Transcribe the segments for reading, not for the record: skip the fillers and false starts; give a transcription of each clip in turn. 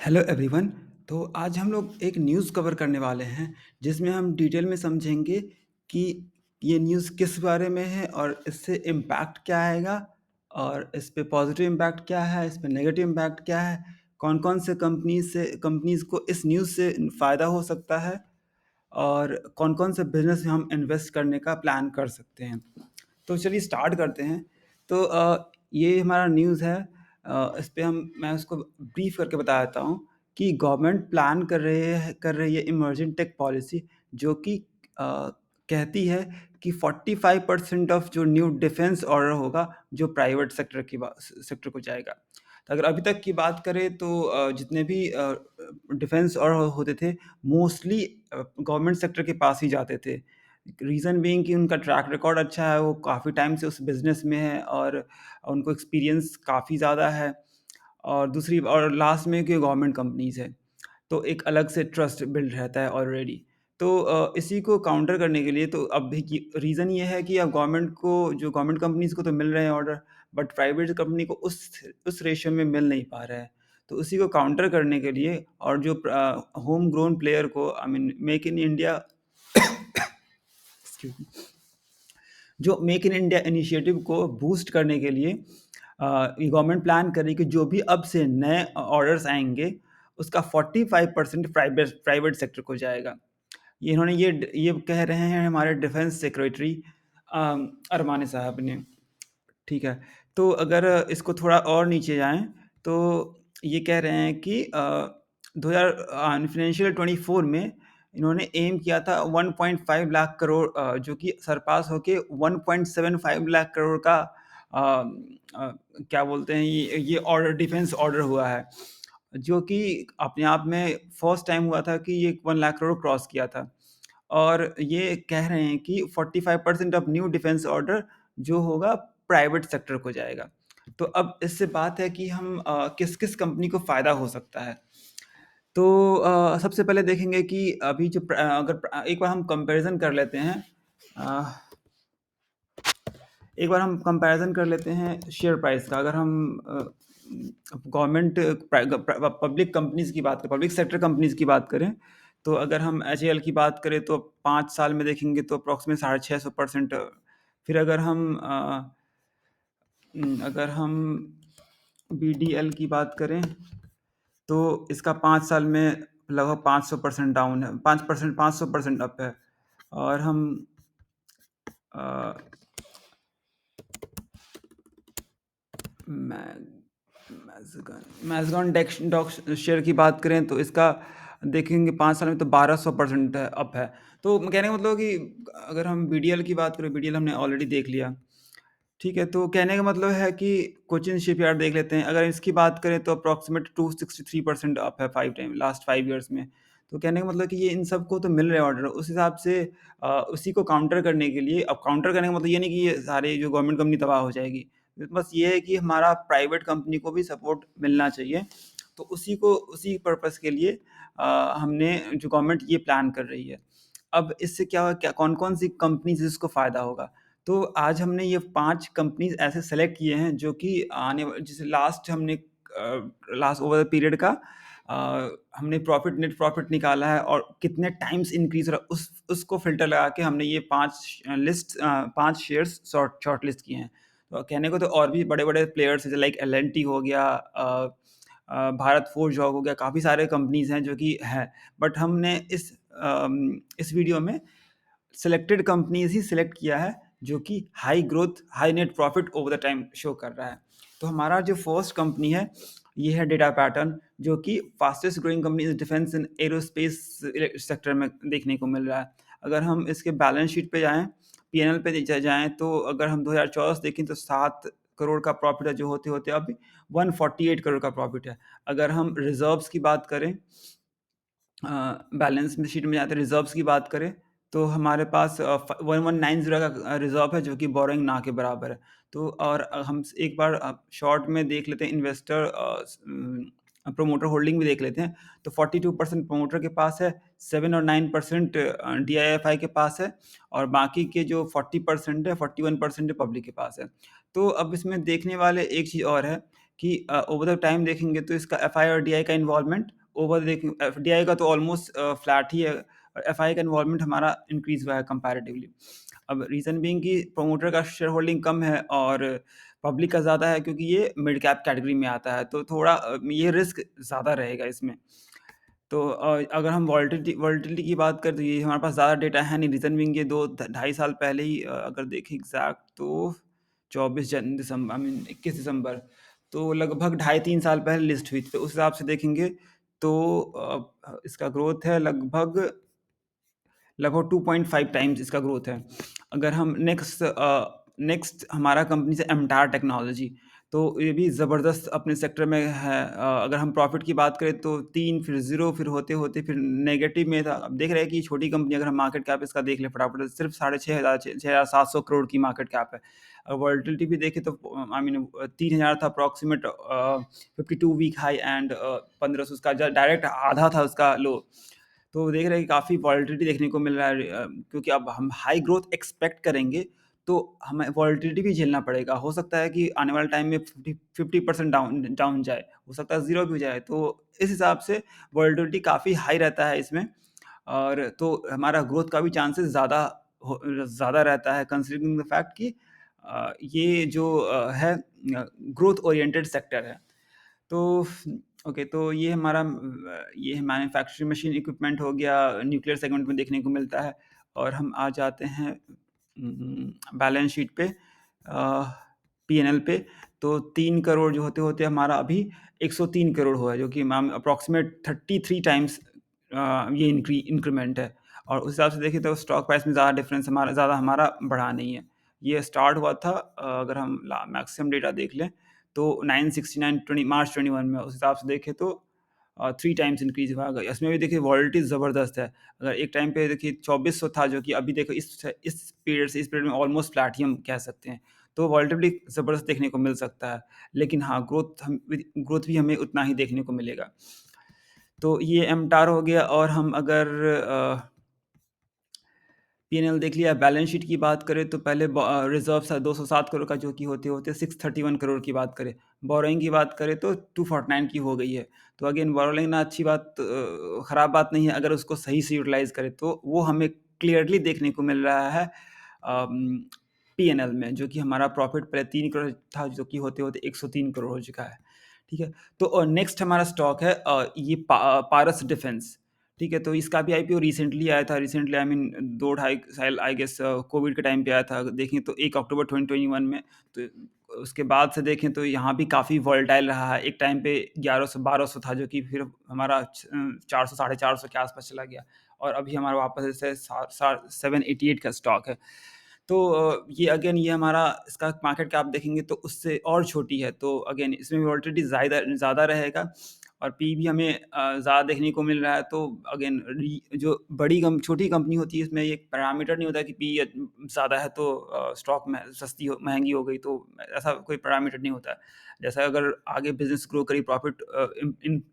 Hello everyone. तो आज हम लोग एक न्यूज़ कवर करने वाले हैं जिसमें हम डिटेल में समझेंगे कि ये न्यूज़ किस बारे में है और इससे इम्पैक्ट क्या आएगा और इस पे पॉजिटिव इम्पैक्ट क्या है, इस पे नेगेटिव इम्पैक्ट क्या है, कौन-कौन से कंपनीज़ को इस न्यूज़ से फ़ायदा हो सकता है और कौन-कौन से बिज़नेस में हम इन्वेस्ट करने का प्लान कर सकते हैं। तो चलिए स्टार्ट करते हैं। तो ये हमारा न्यूज़ है। इस पे मैं उसको ब्रीफ़ करके बता देता हूँ कि गवर्नमेंट प्लान कर रही है इमर्जिंग टेक पॉलिसी जो कि कहती है कि 45% ऑफ जो न्यू डिफेंस ऑर्डर होगा, जो प्राइवेट सेक्टर को जाएगा। तो अगर अभी तक की बात करें तो जितने भी डिफेंस ऑर्डर होते थे, मोस्टली गवर्नमेंट सेक्टर के पास ही जाते थे। रीज़न बीइंग कि उनका ट्रैक रिकॉर्ड अच्छा है, वो काफ़ी टाइम से उस बिज़नेस में है और उनको एक्सपीरियंस काफ़ी ज़्यादा है। और लास्ट में कि गवर्नमेंट कंपनीज़ है, तो एक अलग से ट्रस्ट बिल्ड रहता है ऑलरेडी। तो इसी को काउंटर करने के लिए तो अब भी कि रीज़न ये है कि अब गवर्नमेंट कंपनीज़ को तो मिल रहे हैं ऑर्डर, बट प्राइवेट कंपनी को उस रेशियो में मिल नहीं पा रहा है। तो उसी को काउंटर करने के लिए और जो होम ग्रोन प्लेयर को I mean make in India excuse me जो मेक इन इंडिया इनिशिएटिव को बूस्ट करने के लिए ये गवर्नमेंट प्लान कर रही है कि जो भी अब से नए ऑर्डर्स आएँगे, उसका 45% प्राइवेट सेक्टर को जाएगा। ये कह रहे हैं हमारे डिफेंस सेक्रेटरी अरमाने साहब ने। ठीक है। तो अगर इसको थोड़ा और नीचे जाएँ, तो ये कह रहे हैं कि फाइनेंशियल 24 में इन्होंने एम किया था 1.5 लाख करोड़, जो कि सरपास होके 1.75 लाख करोड़ का क्या बोलते हैं ये ऑर्डर डिफेंस ऑर्डर हुआ है, जो कि अपने आप में फर्स्ट टाइम हुआ था कि ये 1 लाख करोड़ क्रॉस किया था। और ये कह रहे हैं कि 45% ऑफ न्यू डिफेंस ऑर्डर जो होगा प्राइवेट सेक्टर को जाएगा। तो अब इससे बात है कि हम किस-किस कंपनी को फ़ायदा हो सकता है। तो सबसे पहले देखेंगे कि अभी एक बार हम कंपैरिज़न कर लेते हैं। अ, एक बार हम कंपैरिज़न कर लेते हैं शेयर प्राइस का। अगर हम गवर्नमेंट पब्लिक कंपनीज़ की बात करें, पब्लिक सेक्टर कंपनीज़ की बात करें, तो अगर हम एचएएल की बात करें तो 5 साल में देखेंगे तो अप्रॉक्सिमेट 650%। फिर अगर हम बीडीएल की बात करें तो इसका 5 साल में लगभग 500% डाउन है, 5% 500% अप है। और हम अ, मैज़गॉन डेक्स डॉक्स शेयर की बात करें तो इसका देखेंगे 5 साल में तो 1200% अप है। तो कहने का मतलब कि अगर हम बीडीएल की बात करें, बीडीएल हमने ऑलरेडी देख लिया। ठीक है, तो कहने का मतलब है कि कोचिन शिपयार्ड देख लेते हैं। अगर इसकी बात करें तो अप्रॉक्सिमेट 263% अप है 5 ईयर्स में। तो कहने का मतलब कि ये इन सबको तो मिल रहे हैं ऑर्डर। उस हिसाब से उसी को काउंटर करने के लिए, अब काउंटर करने का मतलब ये नहीं कि ये सारे जो गवर्नमेंट कंपनी तबाह हो जाएगी। बस ये है कि हमारा प्राइवेट कंपनी को भी सपोर्ट मिलना चाहिए। तो उसी पर्पज़ के लिए हमने जो गवर्नमेंट ये प्लान कर रही है। अब इससे क्या कौन-कौन सी कंपनी से इसको फ़ायदा होगा? तो आज हमने ये 5 कंपनीज़ ऐसे सेलेक्ट किए हैं जो कि जैसे लास्ट ओवर द पीरियड का हमने नेट प्रॉफ़िट निकाला है और कितने टाइम्स इंक्रीज़ हो रहा है उसको फ़िल्टर लगा के हमने ये 5 शेयर्स शॉर्ट लिस्ट किए हैं। तो कहने को तो और भी बड़े-बड़े प्लेयर्स हैं लाइक एल&टी हो गया, भारत फोर्ज हो गया, काफ़ी सारे कंपनीज़ हैं जो कि हैं। बट हमने इस वीडियो में सिलेक्टेड कंपनीज़ ही सिलेक्ट किया है, जो कि high growth, high net profit over the time show कर रहा है। तो हमारा जो फर्स्ट कंपनी है, ये है डेटा पैटर्न, जो कि फास्टेस्ट ग्रोइंग कंपनी इस डिफेंस एंड एरोस्पेस सेक्टर में देखने को मिल रहा है। अगर हम इसके बैलेंस शीट पे जाएँ, पीएनएल पे जाएँ, तो अगर हम 2024 देखें तो 7 करोड़ का प्रॉफिट है, जो होते-होते अब 148 करोड़ का प्रॉफिट है। अगर हम रिज़र्व्स की बात करें, बैलेंस में शीट में जाते हैं, रिज़र्व्स की बात करें, तो हमारे पास 1190 का रिज़र्व है, जो कि बोरोइंग ना के बराबर है। तो और हम एक बार शॉर्ट में देख लेते हैं, प्रोमोटर होल्डिंग भी देख लेते हैं, तो 42% प्रोमोटर के पास है, 7 और 9% डीआईएफआई के पास है और बाकी के जो 40% है, 41% पब्लिक के पास है। तो अब इसमें देखने वाले एक चीज़ और है कि ओवर द टाइम देखेंगे तो इसका एफआई और डीआई का इन्वॉल्वमेंट ओवर देखें डीआई का तो ऑलमोस्ट फ्लैट ही है, और एफआई का इन्वॉल्वमेंट हमारा इंक्रीज हुआ है कंपैरेटिवली। अब रीज़न बीइंग कि प्रोमोटर का शेयर होल्डिंग कम है और पब्लिक का ज़्यादा है, क्योंकि ये मिड कैप कैटेगरी में आता है, तो थोड़ा ये रिस्क ज़्यादा रहेगा इसमें। तो अगर हम वोलेटिलिटी की बात करें तो ये हमारे पास ज़्यादा डेटा है नहीं, रीज़न बीइंग ये 2 ढाई साल पहले ही अगर देखें एग्ज़ैक्ट तो 24 जन दिसंबर आई मीन 21 दिसंबर, तो लगभग ढाई 3 साल पहले लिस्ट हुई थी। तो उस हिसाब से देखेंगे तो इसका ग्रोथ है लगभग 2.5 टाइम्स इसका ग्रोथ है। अगर हम नेक्स्ट हमारा कंपनी से एमटार टेक्नोलॉजी, तो ये भी ज़बरदस्त अपने सेक्टर में है। अगर हम प्रॉफ़िट की बात करें तो 3 फिर 0 फिर होते-होते फिर नेगेटिव में था। अब देख रहे हैं कि छोटी कंपनी, अगर हम मार्केट कैप इसका देख लें फटाफट, सिर्फ़ 6,500 6,700 करोड़ की मार्केट कैप है। वोलेटिलिटी भी देखें तो आई मीन 3,000 था अप्रॉक्सिमेट, 52 वीक हाई एंड 1500 उसका डायरेक्ट आधा था उसका लो। तो देख रहे हैं कि काफ़ी वॉलेटिलिटी देखने को मिल रहा है, क्योंकि अब हम हाई ग्रोथ एक्सपेक्ट करेंगे, तो हमें वॉलेटिलिटी भी झेलना पड़ेगा। हो सकता है कि आने वाले टाइम में 50% डाउन डाउन जाए, हो सकता है 0 भी हो जाए। तो इस हिसाब से वॉलेटिलिटी काफ़ी हाई रहता है इसमें, और तो हमारा ग्रोथ का भी चांसेस ज़्यादा रहता है, कंसीडरिंग द फैक्ट कि ये जो है ग्रोथ ओरिएंटेड सेक्टर है। तो ओके, तो ये मैन्युफैक्चरिंग मशीन इक्विपमेंट हो गया, न्यूक्लियर सेगमेंट में देखने को मिलता है। और हम आ जाते हैं बैलेंस शीट पे, पीएनएल पे। तो 3 करोड़ जो होते-होते हमारा अभी 103 करोड़ हुआ है, जो कि मैम अप्रॉक्सिमेट 33 टाइम्स ये इंक्रीमेंट है। और उस हिसाब से देखें तो स्टॉक प्राइस में ज़्यादा हमारा बढ़ा नहीं है। ये स्टार्ट हुआ था, अगर हम ला मैक्सिमम डेटा देख लें तो 969 20 मार्च 21 में, उस हिसाब से देखें तो 3 टाइम्स इंक्रीज़ हुआ। अगर इसमें भी देखिए वॉलेटिलिटी ज़बरदस्त है। अगर एक टाइम पे देखिए 2400 था, जो कि अभी देखो इस पीरियड में ऑलमोस्ट फ्लैट ही हम कह सकते हैं। तो वॉलेटिलिटी ज़बरदस्त देखने को मिल सकता है। लेकिन हाँ, ग्रोथ भी हमें उतना ही देखने को मिलेगा। तो ये एमटार हो गया। और हम अगर पीएनएल देख लिया, बैलेंस शीट की बात करें तो पहले रिज़र्व्स है 207 करोड़ का, जो कि होते-होते 631 करोड़ की बात करें। बोरोइंग की बात करें तो 249 की हो गई है। तो अगेन बोरोइंग ना अच्छी बात, खराब बात नहीं है, अगर उसको सही से यूटिलाइज़ करें तो वो हमें क्लियरली देखने को मिल रहा है पीएनएल में, जो कि हमारा प्रॉफ़िट पहले 3 करोड़ था, जो कि होते-होते 103 करोड़ हो चुका है। ठीक है? तो नेक्स्ट हमारा स्टॉक है ये पारस डिफेंस। ठीक है? तो इसका भी आईपीओ रिसेंटली आया था। रिसेंटली आई मीन 2 ढाई साल आई गेस, कोविड के टाइम पे आया था। अगर देखें तो 1 अक्टूबर 2021 में। तो उसके बाद से देखें तो यहाँ भी काफ़ी वोलेटाइल रहा है। एक टाइम पे 1100-1200 था, जो कि फिर हमारा 400 साढ़े 400 के आस-पास चला गया, और अभी हमारा वापस ऐसे सा सा 788 का स्टॉक है। तो ये अगेन ये हमारा इसका मार्केट कैप देखेंगे तो उससे और छोटी है। तो अगेन इसमें वोलेटिलिटी ज़्यादा रहेगा, और पी भी हमें ज़्यादा देखने को मिल रहा है। तो अगेन जो छोटी कंपनी होती है, इसमें एक पैरामीटर नहीं होता कि पी ज़्यादा है तो स्टॉक में महंगी हो गई, तो ऐसा कोई पैरामीटर नहीं होता है। जैसा अगर आगे बिजनेस ग्रो करी, प्रॉफिट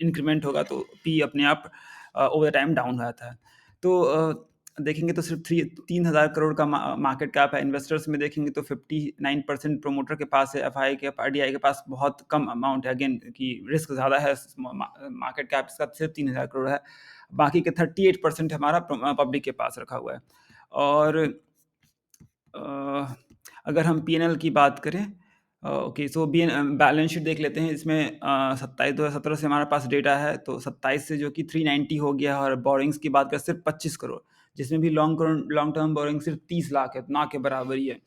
इंक्रीमेंट होगा, तो पी अपने आप ओवर द टाइम डाउन हो जाता है। तो देखेंगे तो सिर्फ 3,000 करोड़ का मार्केट कैप है। इन्वेस्टर्स में देखेंगे तो 59% प्रोमोटर के पास है, एफआई के आरडीआई के पास बहुत कम अमाउंट है। अगेन कि रिस्क ज़्यादा है, मार्केट कैप इसका सिर्फ 3,000 करोड़ है। बाकी के 38% हमारा पब्लिक के पास रखा हुआ है। और अ, अगर हम पीएनएल की बात करें, ओके, सो बैलेंस शीट देख लेते हैं। इसमें 27 2017 से हमारे पास डेटा है, तो 27 से जो कि 390 हो गया है। और बोरिंग्स की बात करें सिर्फ 25 करोड़, जिसमें भी लॉन्ग टर्म बोरिंग सिर्फ 30 लाख है, ना के बराबर ही है।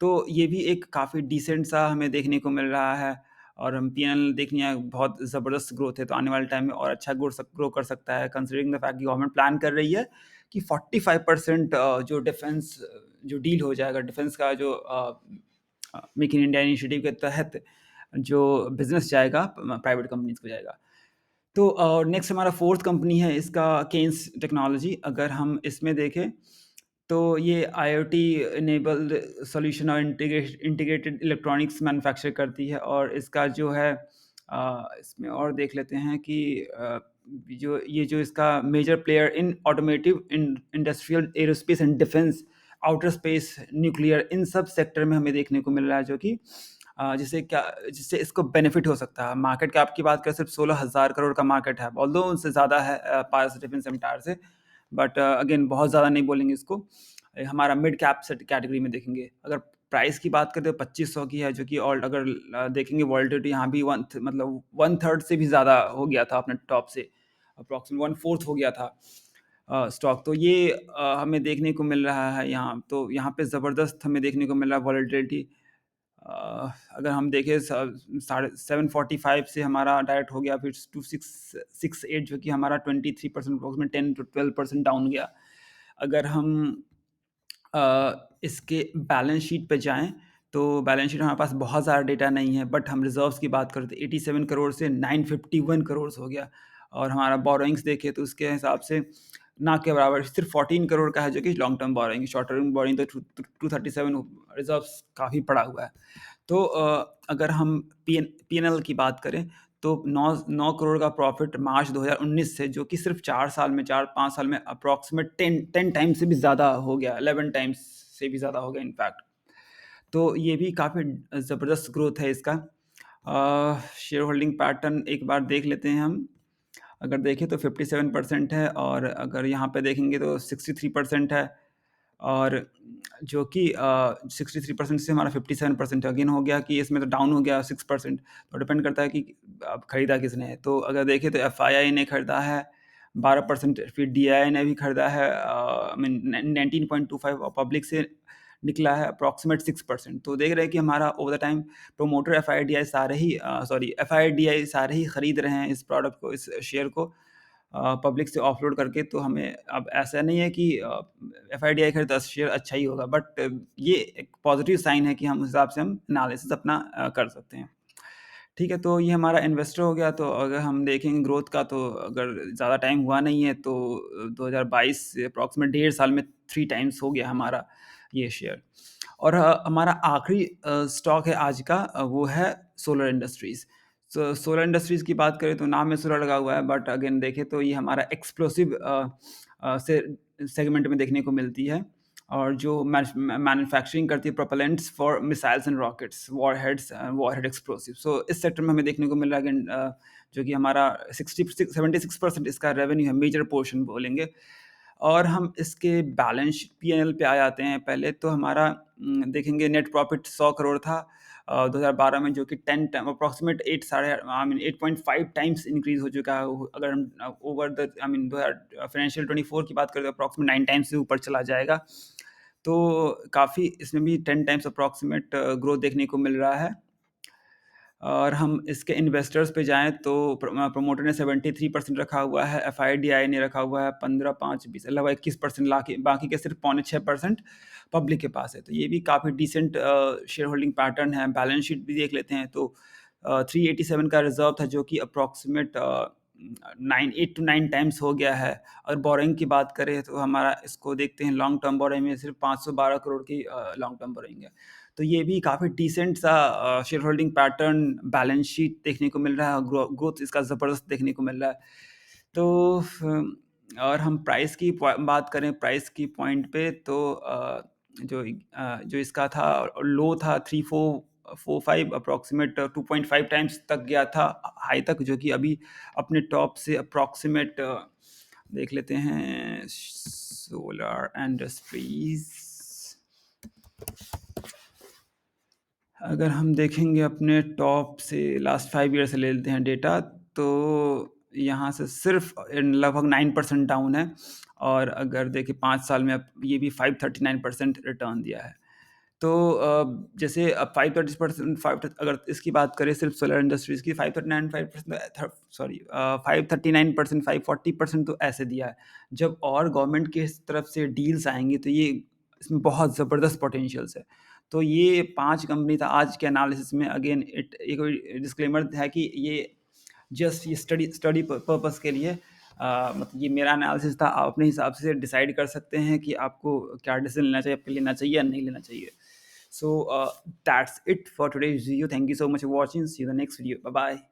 तो ये भी एक काफ़ी डिसेंट सा हमें देखने को मिल रहा है। और हम पीएनएल देखने हैं, बहुत ज़बरदस्त ग्रोथ है, तो आने वाले टाइम में और अच्छा ग्रो कर सकता है, कंसीडरिंग द फैक्ट कि गवर्नमेंट प्लान कर रही है कि 45% जो डिफेंस जो डील हो जाएगा, डिफेंस का जो मेक इन इंडिया इनिशिएटिव के तहत जो बिज़नेस जाएगा, प्राइवेट कंपनीज़ को जाएगा। तो नेक्स्ट हमारा फोर्थ कंपनी है, इसका केन्स टेक्नोलॉजी। अगर हम इसमें देखें तो ये आईओटी इनेबल्ड सॉल्यूशन और इंटीग्रेटेड इलेक्ट्रॉनिक्स मैन्युफैक्चर करती है। और इसका जो है इसमें और देख लेते हैं कि जो इसका major player in automotive, industrial, aerospace and defence, outer space, nuclear, इन सब सेक्टर में हमें देखने को मिल रहा है, जो कि जिससे इसको बेनिफिट हो सकता है। मार्केट कैप की बात करें, सिर्फ 16,000 करोड़ का मार्केट है, ऑल्दो उससे ज़्यादा है पारस डिफेंस एम्टायर से, बट अगेन बहुत ज़्यादा नहीं बोलेंगे इसको। हमारा मिड कैप सेट कैटेगरी में देखेंगे, अगर प्राइस की बात करें तो 2500 की है, जो कि और अगर देखेंगे वॉल्टिलिटी यहाँ भी मतलब वन थर्ड से भी ज़्यादा हो गया था अपने टॉप से, अप्रॉक्सीमेट वन फोर्थ हो गया था स्टॉक। तो ये हमें देखने को मिल रहा है यहाँ, तो यहाँ पे ज़बरदस्त हमें देखने को मिल रहा है वॉलेटिलिटी। अगर हम देखें साढ़े 745 से हमारा डायरेक्ट हो गया, फिर 2668 जो कि हमारा 23% अप्रॉक्सीमेट 10 to 12% डाउन गया। अगर हम इसके बैलेंस शीट पे जाएँ, तो बैलेंस शीट में हमारे पास बहुत ज़्यादा डेटा नहीं है, बट हम रिज़र्व्स की बात करें तो 87 करोड़ से 951 करोड़ हो गया, और हमारा बोरोइंग्स देखें तो उसके हिसाब से ना के बराबर सिर्फ 14 करोड़ का है, जो कि long term borrowing, short term borrowing तो 237, रिज़र्व्स काफ़ी पड़ा हुआ है। तो अगर हम पीएनएल की बात करें, तो 9 करोड़ का प्रॉफिट मार्च 2019 से, जो कि सिर्फ 4-5 साल में अप्रॉक्सीमेट 10 टाइम्स से भी ज़्यादा हो गया, 11 टाइम्स से भी ज़्यादा हो गया इनफैक्ट। तो ये भी काफ़ी ज़बरदस्त ग्रोथ है इसका। शेयर होल्डिंग पैटर्न एक बार देख लेते हैं हम। अगर देखें तो 57% है, और अगर यहाँ पे देखेंगे तो 63% है, और जो कि 63% से हमारा 57% अगेन हो गया कि इसमें तो डाउन हो गया 6%। तो डिपेंड करता है कि अब खरीदा किसने है। तो अगर देखें तो एफआईआई ने खरीदा है 12%, फिर डीआईआई ने भी खरीदा है, आई मीन 19.25, और पब्लिक से निकला है अप्रॉक्सीमेट 6%। तो देख रहे हैं कि हमारा ओवर द टाइम प्रोमोटर एफआईडीआई सारे ही खरीद रहे हैं इस प्रोडक्ट को, इस शेयर को पब्लिक से ऑफलोड करके। तो हमें अब ऐसा नहीं है कि एफआईडीआई खरीदा शेयर अच्छा ही होगा, बट ये एक पॉजिटिव साइन है कि हम उस हिसाब से हम एनालिसिस अपना कर सकते हैं। ठीक है, तो ये हमारा इन्वेस्टर हो गया। तो अगर हम देखेंगे ग्रोथ का, तो अगर ज़्यादा टाइम हुआ नहीं है, तो 2022 से अप्रॉक्सीमेट 1.5 साल में 3 टाइम्स हो गया हमारा ये शेयर। और हमारा आखिरी स्टॉक है आज का, वो है सोलर इंडस्ट्रीज़। सोलर इंडस्ट्रीज़ की बात करें तो नाम में सोलर लगा हुआ है, बट अगेन देखें तो ये हमारा एक्सप्लोसिव से सेगमेंट में देखने को मिलती है, और जो मैन्युफैक्चरिंग करती है propellants for missiles and rockets, warhead explosive. So इस सेक्टर में हमें देखने को मिल रहा है अगेन, जो कि हमारा 76% इसका रेवेन्यू है, मेजर पोर्शन बोलेंगे। और हम इसके बैलेंस पीएनएल पे आ जाते हैं। पहले तो हमारा देखेंगे नेट प्रॉफिट 100 करोड़ था 2012 में, जो कि 10 टाइम अप्रॉक्सीमेट 8 साढ़े आई मीन 8.5 टाइम्स इंक्रीज हो चुका है। अगर हम over the I mean 2000 financial 24 की बात करें तो अप्रॉक्सीमेट 9 टाइम्स से ऊपर चला जाएगा। तो काफ़ी इसमें भी 10 टाइम्स अप्रॉक्सीमेट ग्रोथ देखने को मिल रहा है। और हम इसके इन्वेस्टर्स पे जाएँ तो प्रमोटर ने 73% रखा हुआ है, एफआईडीआई ने रखा हुआ है 15, 5, 20 लगभग 21%, बाकी के सिर्फ पौने 6% पब्लिक के पास है। तो ये भी काफ़ी डिसेंट शेयर होल्डिंग पैटर्न है। बैलेंस शीट भी देख लेते हैं तो 387 का रिज़र्व था, जो कि अप्रॉक्सीमेट 8 टू 9 टाइम्स हो गया है। और बोरोइंग की बात करें तो हमारा इसको देखते हैं, लॉन्ग टर्म बोरोइंग में सिर्फ 512 करोड़ की लॉन्ग टर्म बोरोइंग है। तो ये भी काफ़ी डिसेंट सा share holding pattern, balance sheet देखने को मिल रहा है, ग्रोथ इसका ज़बरदस्त देखने को मिल रहा है। तो और हम प्राइस की बात करें, प्राइस की पॉइंट पे, तो जो इसका था लो था 3445 अप्रॉक्सीमेट 2.5 टाइम्स तक गया था हाई तक, जो कि अभी अपने टॉप से अप्रॉक्सीमेट देख लेते हैं सोलर इंडस्ट्रीज। अगर हम देखेंगे अपने टॉप से लास्ट 5 ईयर से ले लेते हैं डेटा, तो यहाँ से सिर्फ लगभग 9% डाउन है। और अगर देखें 5 साल में, अब ये भी 539% रिटर्न दिया है। तो जैसे अब 530% अगर इसकी बात करें सिर्फ सोलर इंडस्ट्रीज़ की, 539% सॉरी 539%, 540% तो ऐसे दिया है। जब और गवर्नमेंट की तरफ से डील्स आएँगी, तो ये इसमें बहुत ज़बरदस्त पोटेंशियल्स है। तो ये 5 कंपनी था आज के एनालिसिस में। अगेन एक डिस्क्लेमर है कि ये जस्ट ये स्टडी पर्पस के लिए, मतलब ये मेरा एनालिसिस था। आप अपने हिसाब से डिसाइड कर सकते हैं कि आपको क्या डिसीजन लेना चाहिए, आपको लेना चाहिए या नहीं लेना चाहिए। So that's it for today's video. Thank you so much for watching. See you the next video. Bye bye.